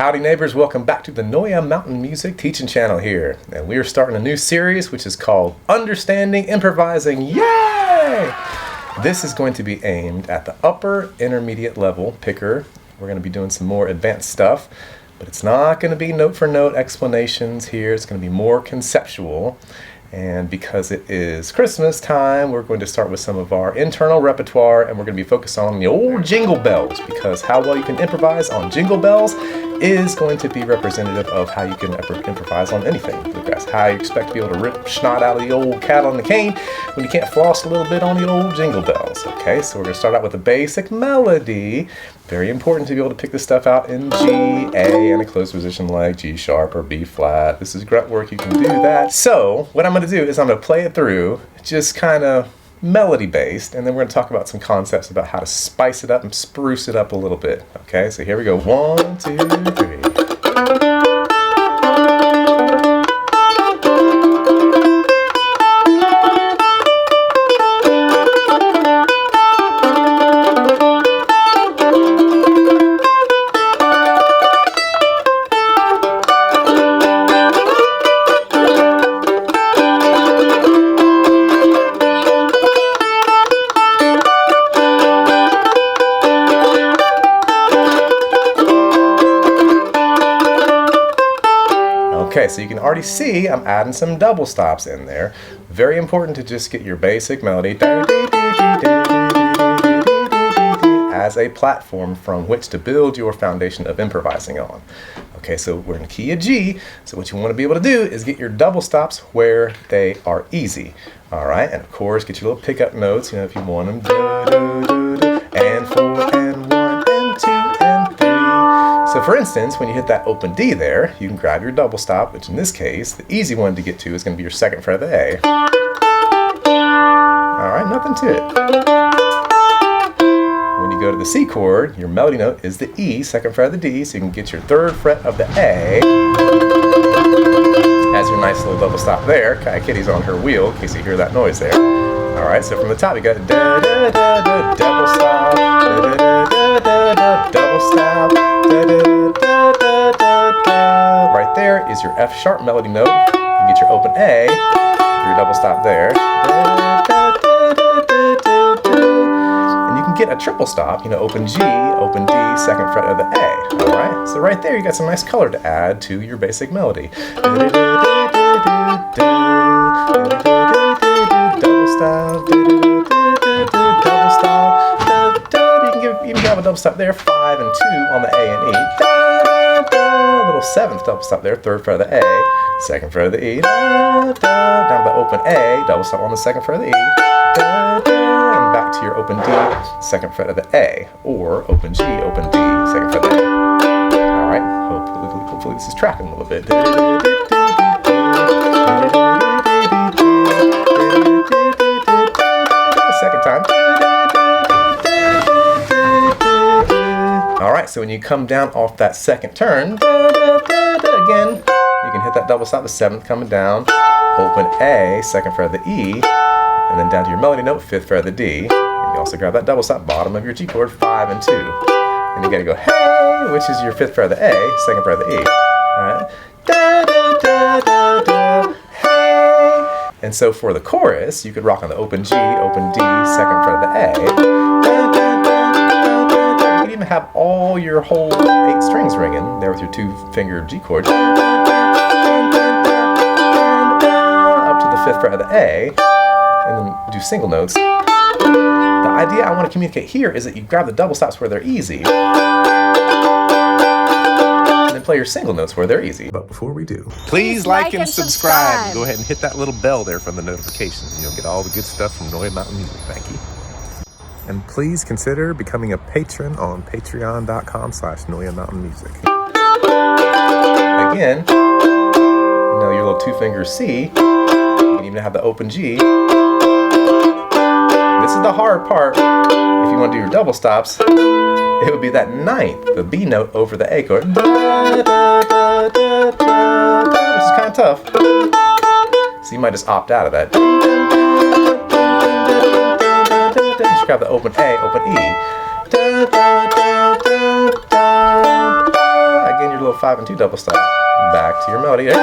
Howdy neighbors, welcome back to the Noya Mountain Music Teaching Channel here. And we are starting a new series which is called Understanding Improvising. Yay! This is going to be aimed at the upper intermediate level picker. We're going to be doing some more advanced stuff, but it's not going to be note for note explanations here. It's going to be more conceptual. And because it is Christmas time, we're going to start with some of our internal repertoire, and we're going to be focused on the old jingle bells, because how well you can improvise on jingle bells is going to be representative of how you can improvise on anything. Bluegrass, how you expect to be able to rip snot out of the old cat on the cane when you can't floss a little bit on the old jingle bells. Okay, so we're going to start out with a basic melody. Very important to be able to pick this stuff out in G, A, and a closed position like G sharp or B flat. This is grunt work, you can do that. So what I'm going to do is I'm going to play it through, just kind of melody based, and then we're going to talk about some concepts about how to spice it up and spruce it up a little bit. Okay, so here we go. 1, 2, 3. Okay, so you can already see I'm adding some double stops in there. Very important to just get your basic melody as a platform from which to build your foundation of improvising on. Okay, so we're in the key of G, so what you want to be able to do is get your double stops where they are easy. All right, and of course get your little pickup notes, if you want them, and 4 and 1 and 2 and 3. So for instance, when you hit that open D there, you can grab your double stop, which in this case, the easy one to get to is going to be your second fret of the A. Alright, nothing to it. When you go to the C chord, your melody note is the E, second fret of the D, so you can get your third fret of the A. Has your nice little double stop there. Kitty's on her wheel, in case you hear that noise there. Alright, so from the top you got da da da da double stop, da da da da da double stop, da da da da da da. Right there is your F sharp melody note. You get your open A, your double stop there. Da, da, da, da, da, da, da. And you can get a triple stop, open G, open D, second fret of the A. Alright, so right there you got some nice color to add to your basic melody. Da, da, da, da, da, da, da, da, da. Double stop, double stop, you can even have a double stop there, 5 and 2 on the A and E. A little seventh double stop there, third fret of the A, second fret of the E. Down to the open A, double stop on the second fret of the E. And back to your open D, second fret of the A, or open G, open D, second fret of the A. All right, hopefully this is tracking a little bit. Second time. Alright, so when you come down off that second turn, again, you can hit that double stop, the seventh coming down, open A, second fret of the E, and then down to your melody note, fifth fret of the D. And you also grab that double stop, bottom of your G chord, 5 and 2. And you gotta go hey, which is your fifth fret of the A, second fret of the E. Alright. Da da da da da. And so for the chorus, you could rock on the open G, open D, second fret of the A. You could even have all your whole 8 strings ringing there with your 2-finger G chord. Up to the 5th fret of the A, and then do single notes. The idea I want to communicate here is that you grab the double stops where they're easy, and play your single notes where they're easy. But before we do, please like and subscribe. Go ahead and hit that little bell there for the notifications, and you'll get all the good stuff from Noya Mountain Music. Thank you. And please consider becoming a patron on patreon.com/Noya Mountain Music. Again, your little 2-finger C. You can even have the open G. This is the hard part. If you want to do your double stops, it would be that 9th, the B note over the A chord, which is kind of tough. So you might just opt out of that. Just grab the open A, open E. Again, your little little 5 and 2 double stop. Back to your melody. Right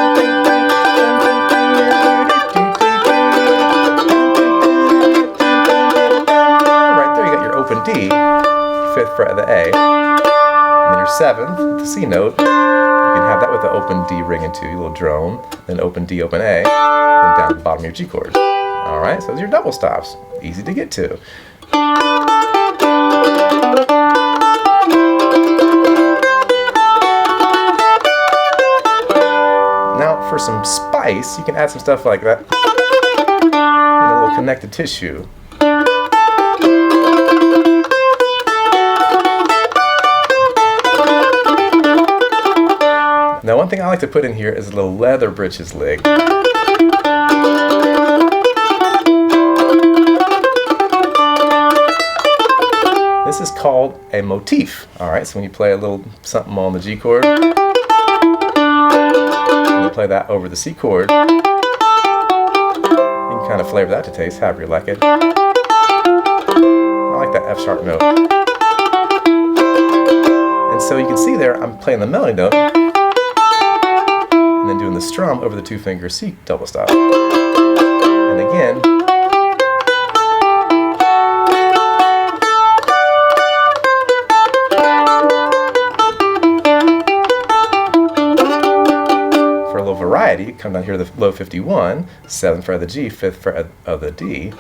there, you got your open D, 5th fret of the A, and then your 7th, the C note. You can have that with the open D ring into your little drone, then open D, open A, then down to the bottom of your G chord. All right, so those are your double stops. Easy to get to. Now, for some spice, you can add some stuff like that. A little connective tissue. Now, one thing I like to put in here is a little leather britches lick. This is called a motif. All right, so when you play a little something on the G chord, and you play that over the C chord, you can kind of flavor that to taste, however you like it. I like that F sharp note. And so you can see there, I'm playing the melody note, and then doing the strum over the 2-finger C double stop. And again, variety, come down here to the low 51, 7th fret of the G, 5th fret of the D. A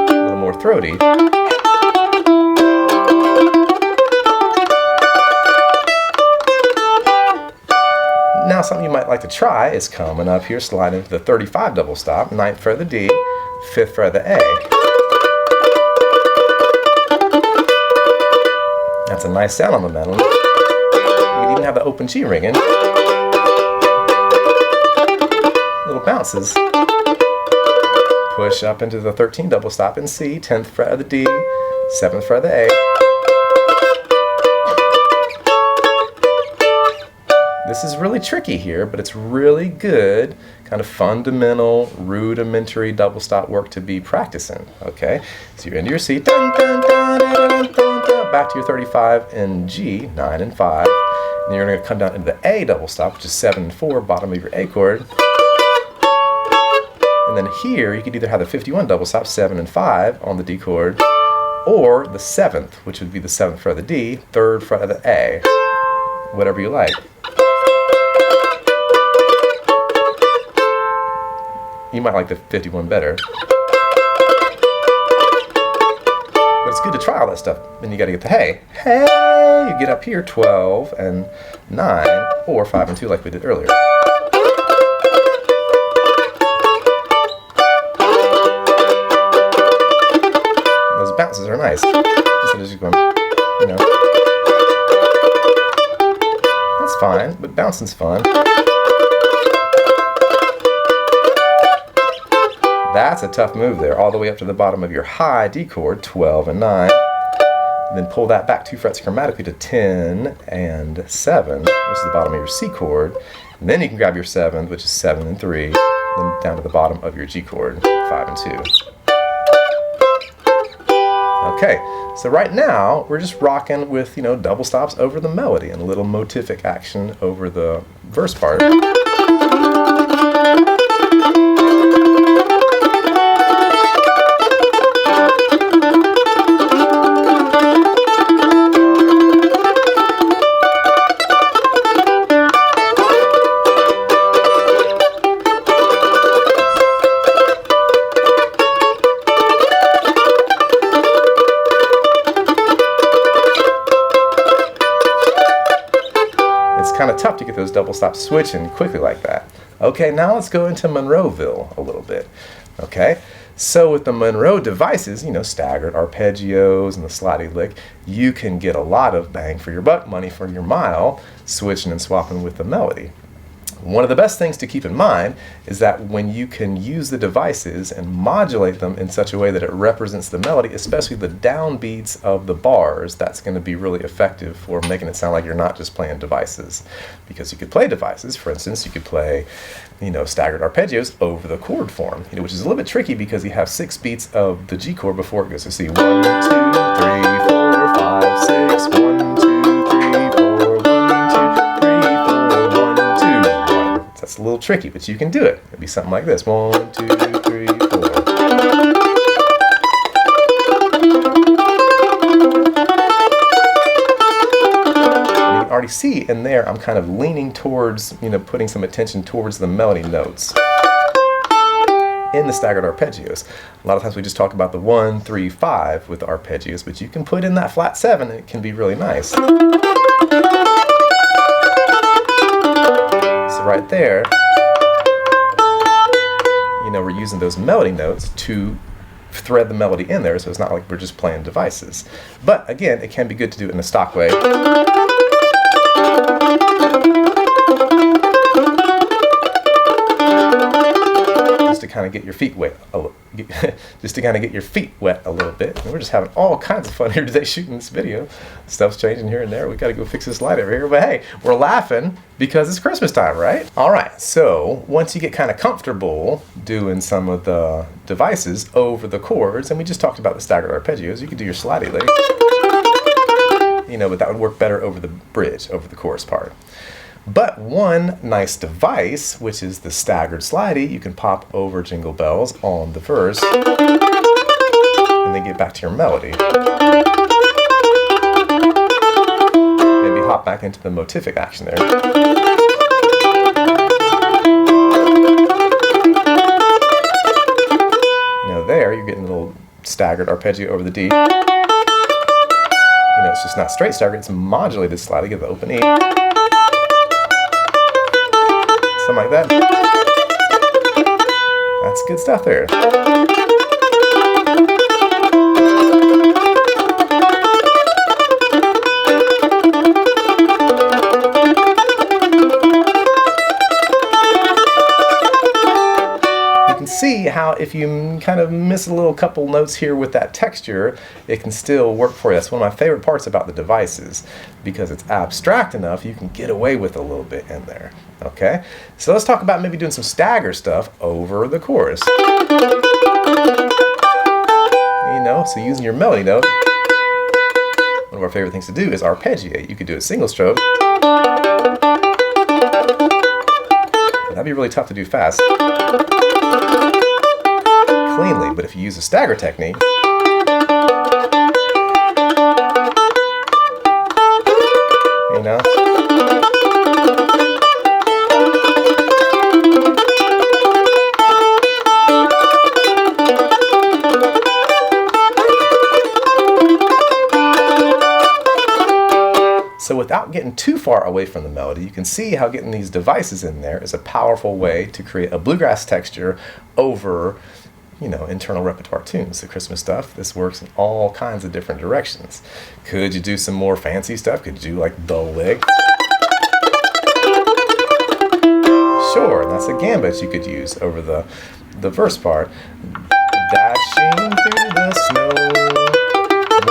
little more throaty. Now something you might like to try is coming up here, sliding into the 35 double stop, 9th fret of the D, 5th fret of the A. That's a nice sound on the mandolin. You can even have the open G ringing. Little bounces. Push up into the 13 double stop in C, 10th fret of the D, 7th fret of the A. This is really tricky here, but it's really good, kind of fundamental, rudimentary double stop work to be practicing. Okay, so you're into your C, dun, dun, dun, dun, dun, dun, back to your 35 in G, 9 and 5. And you're going to come down into the A double stop, which is 7 and 4, bottom of your A chord. And then here, you could either have the 51 double stop, 7 and 5 on the D chord, or the 7th, which would be the 7th fret of the D, 3rd fret of the A. Whatever you like. You might like the 51 better. But it's good to try all that stuff. Then you got to get the hey. Hey! You get up here, 12 and 9, or 5 and 2 like we did earlier. Those bounces are nice. Instead of just going, you know. That's fine, but bouncing's fun. That's a tough move there, all the way up to the bottom of your high D chord, 12 and 9. And then pull that back 2 frets chromatically to 10 and 7, which is the bottom of your C chord. And then you can grab your 7th, which is 7 and 3, then down to the bottom of your G chord, 5 and 2. Okay, so right now we're just rocking with, double stops over the melody and a little motific action over the verse part. Kind of tough to get those double stops switching quickly like that. Okay, now let's go into Monroeville a little bit. Okay, so with the Monroe Devices, staggered arpeggios and the sliding lick, you can get a lot of bang for your buck, money for your mile, switching and swapping with the melody. One of the best things to keep in mind is that when you can use the devices and modulate them in such a way that it represents the melody, especially the downbeats of the bars, that's going to be really effective for making it sound like you're not just playing devices. Because you could play devices, for instance, you could play, staggered arpeggios over the chord form, which is a little bit tricky because you have 6 beats of the G chord before it goes to C. 1, 2, 3, 4, 5, 6, 1, 2, 3, 4, a little tricky, but you can do it. It'd be something like this. 1, 2, 3, 4. Already see in there I'm kind of leaning towards, putting some attention towards the melody notes in the staggered arpeggios. A lot of times we just talk about the 1, 3, 5 with the arpeggios, but you can put in that flat 7 and it can be really nice. So right there, we're using those melody notes to thread the melody in there, so it's not like we're just playing devices. But again, it can be good to do it in a stock way. Just to kind of get your feet wet a little, bit. And we're just having all kinds of fun here today shooting this video. Stuff's changing here and there. We got to go fix this light over here. But hey, we're laughing because it's Christmas time, right? All right. So once you get kind of comfortable doing some of the devices over the chords, and we just talked about the staggered arpeggios, you can do your slidey leg. But that would work better over the bridge, over the chorus part. But one nice device, which is the staggered slidey, you can pop over Jingle Bells on the verse and then get back to your melody. Maybe hop back into the motific action there. There you're getting a little staggered arpeggio over the D. It's just not straight staggered, it's modulated sliding of the open E. Something like that. That's good stuff there. See how if you kind of miss a little couple notes here with that texture, it can still work for you. That's one of my favorite parts about the devices, because it's abstract enough you can get away with a little bit in there. Okay, so let's talk about maybe doing some stagger stuff over the chorus. So using your melody note, one of our favorite things to do is arpeggiate. You could do a single stroke. That'd be really tough to do fast. Cleanly, but if you use a stagger technique, So without getting too far away from the melody, you can see how getting these devices in there is a powerful way to create a bluegrass texture over internal repertoire tunes, the Christmas stuff. This works in all kinds of different directions. Could you do some more fancy stuff? Could you do like the lick? Sure, and that's a gambit you could use over the verse part. Dashing through the snow,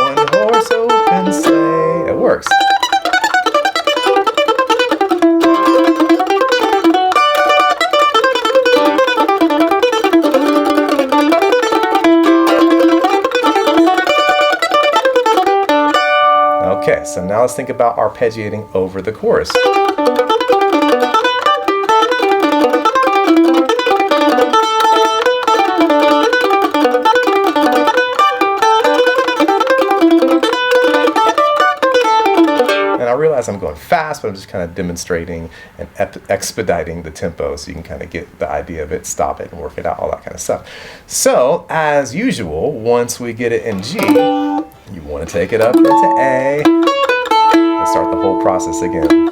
one horse open sleigh. It works. Okay, so now let's think about arpeggiating over the chorus. And I realize I'm going fast, but I'm just kind of demonstrating and expediting the tempo so you can kind of get the idea of it, stop it, and work it out, all that kind of stuff. So, as usual, once we get it in G, you want to take it up into A and start the whole process again.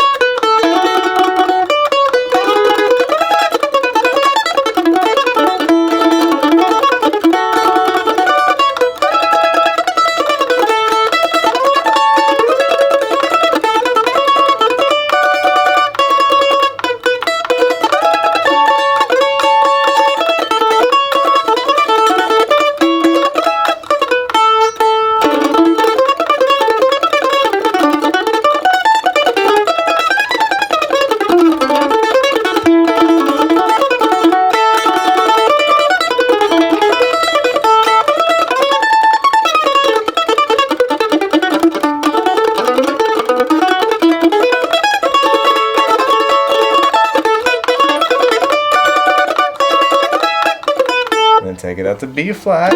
to B flat.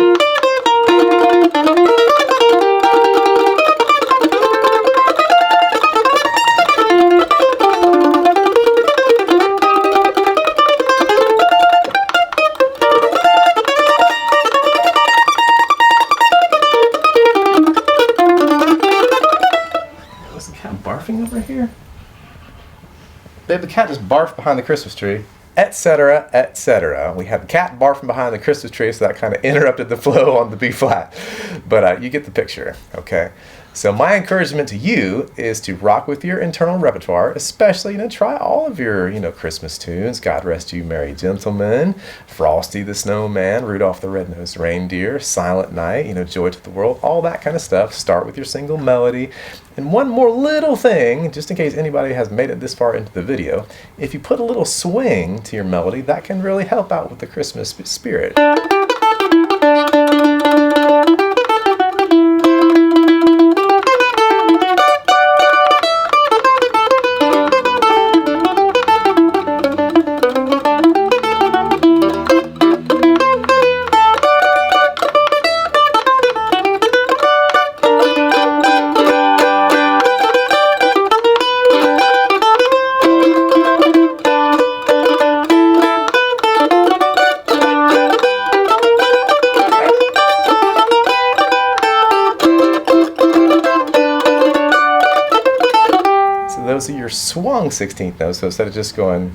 Was the cat barfing over here? Babe, the cat just barfed behind the Christmas tree. Etc., etc. We had the cat barfing behind the Christmas tree, so that kind of interrupted the flow on the B flat. But you get the picture, okay? So my encouragement to you is to rock with your internal repertoire, especially, try all of your, Christmas tunes. God Rest You Merry Gentlemen, Frosty the Snowman, Rudolph the Red-Nosed Reindeer, Silent Night, Joy to the World, all that kind of stuff. Start with your single melody. And one more little thing, just in case anybody has made it this far into the video, if you put a little swing to your melody, that can really help out with the Christmas spirit. Those are your swung 16th notes, so instead of just going,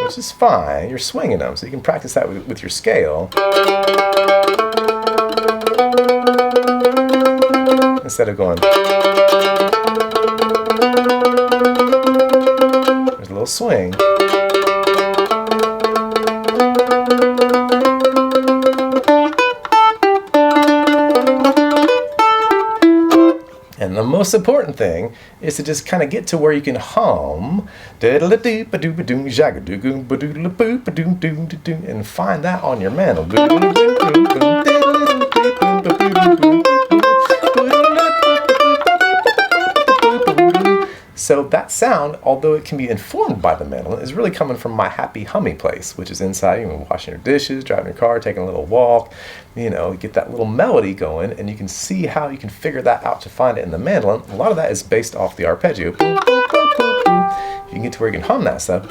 which is fine, you're swinging them, so you can practice that with your scale. Instead of going, there's a little swing. And the most important thing is to just kind of get to where you can hum and find that on your mandolin. So that sound, although it can be informed by the mandolin, is really coming from my happy hummy place, which is inside. Washing your dishes, driving your car, taking a little walk. You get that little melody going, and you can see how you can figure that out to find it in the mandolin. A lot of that is based off the arpeggio. You can get to where you can hum that stuff.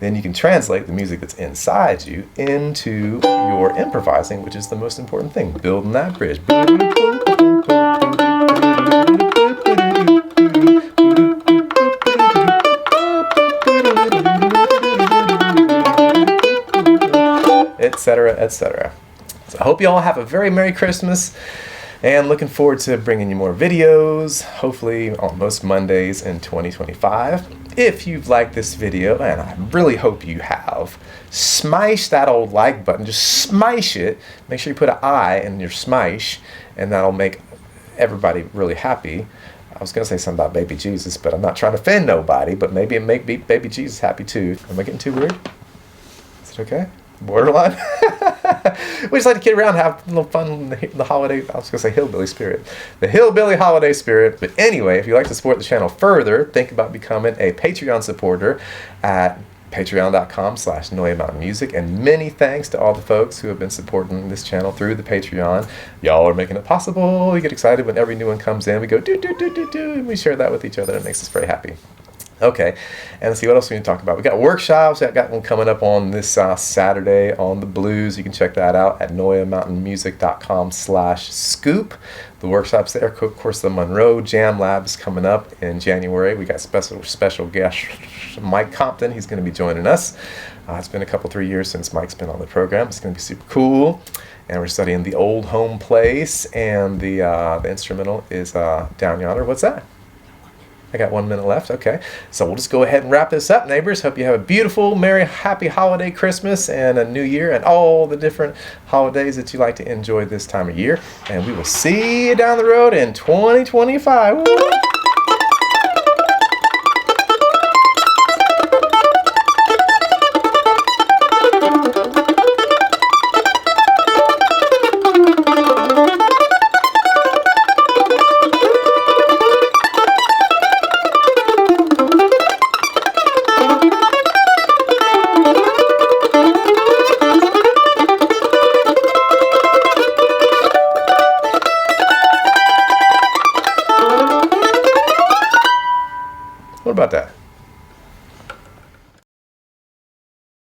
Then you can translate the music that's inside you into your improvising, which is the most important thing, building that bridge. Etc., etc. So I hope you all have a very Merry Christmas, and looking forward to bringing you more videos, hopefully on most Mondays in 2025. If you've liked this video, and I really hope you have, smash that old like button. Just smash it. Make sure you put an I in your smash, and that'll make everybody really happy. I was going to say something about baby Jesus, but I'm not trying to offend nobody, but maybe it make baby Jesus happy too. Am I getting too weird? Is it okay? Borderline? We just like to kid around, have a little fun, the holiday, I was going to say hillbilly spirit. The hillbilly holiday spirit. But anyway, if you'd like to support the channel further, think about becoming a Patreon supporter at patreon.com/Noya Mountain Music. And many thanks to all the folks who have been supporting this channel through the Patreon. Y'all are making it possible. We get excited when every new one comes in. We go do, do, do, do, do, and we share that with each other. It makes us very happy. Okay, and let's see what else we need to talk about. We got workshops. I got one coming up on this Saturday on the blues. You can check that out at noyamountainmusic.com/scoop. The workshops there. Of course, the Monroe Jam Lab is coming up in January. We got special guest Mike Compton. He's going to be joining us. It's been a couple, 3 years since Mike's been on the program. It's going to be super cool. And we're studying the Old Home Place, and the instrumental is down yonder. What's that? I got 1 minute left. Okay, so we'll just go ahead and wrap this up, neighbors. Hope you have a beautiful, merry, happy holiday Christmas and a new year and all the different holidays that you like to enjoy this time of year. And we will see you down the road in 2025. Woo! about that?